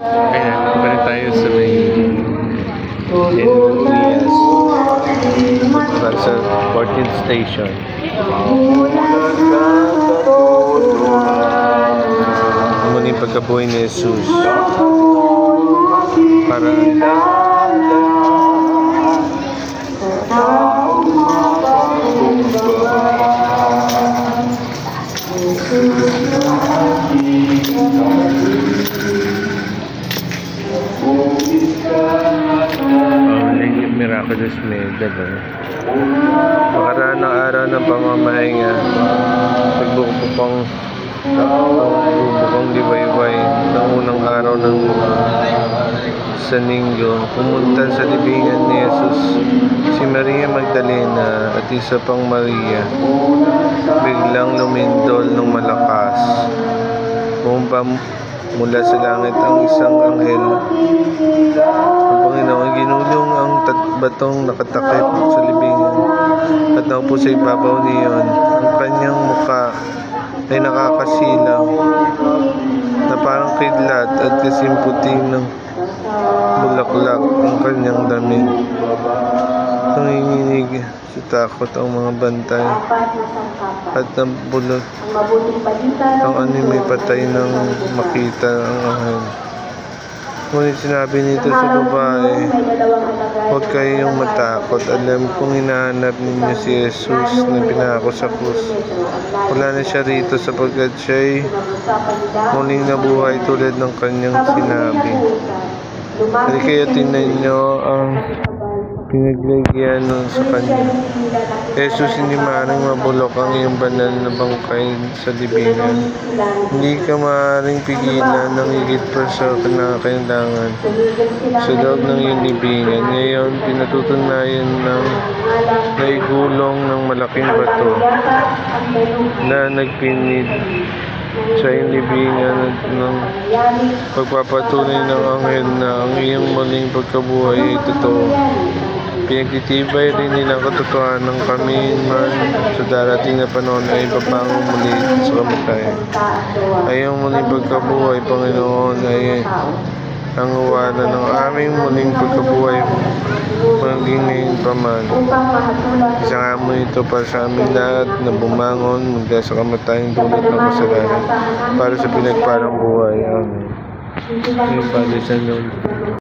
Ayan, balik tayo sa may Rias para sa 14th station. Muna yung pagkabuhay ni Jesus para miraculous medal. Makaraan ng araw ng pamamahinga, pagbukbukong liwayway ng unang araw ng sa linggo, pumunta sa libingan ni Jesus si Maria Magdalena at isa pang Maria. Biglang lumindol ng malakas. Bumaba mula sa langit ang isang anghel ng Panginoon. Ginulong ang batong nakatakip sa libingan at naupo sa ibabaw niyon. Ang kanyang muka ay nakakasilaw na parang kidlat at kasing puti ng bulaklak ang kanyang damit. Nanginginig sa takot ang mga bantay at nabulot ang may patay nang makita ang anghel. Ngunit sinabi nito sa babae, "Huwag kayong matakot. Alam kong hinahanap ninyo si Jesus na pinako sa krus. Wala na siya rito sapagkat siya'y muling nabuhay tulad ng kanyang sinabi. Hindi kayo tingnan niyo ang pinaglagyan sa kanya. Jesus, hindi maaaring mabulok ang iyong banal na bangkay sa libingan. Hindi ka maaaring pigilan ng higit pa sa kinakailangan sa loob ng iyong libingan. Ngayon, pinatutunayan ng naigulong ng malaking bato na nagpinid sa iyong libingan at ng pagpapatunay ng anghel na ang iyong muling pagkabuhay ay totoo. Pinagtitibay rin nilang katotohanan ng kami man sa darating na panahon ay babangon muli sa kamatayan. Ay ang muling pagkabuhay, Panginoon, ay ang uwanan ng aming muling pagkabuhay maging ngayon pa man. Isang mo ito para sa aming lahat na bumangon mula sa kamatayang dulot ng kasalanan para sa pinagparang buhay. Amen. Amen.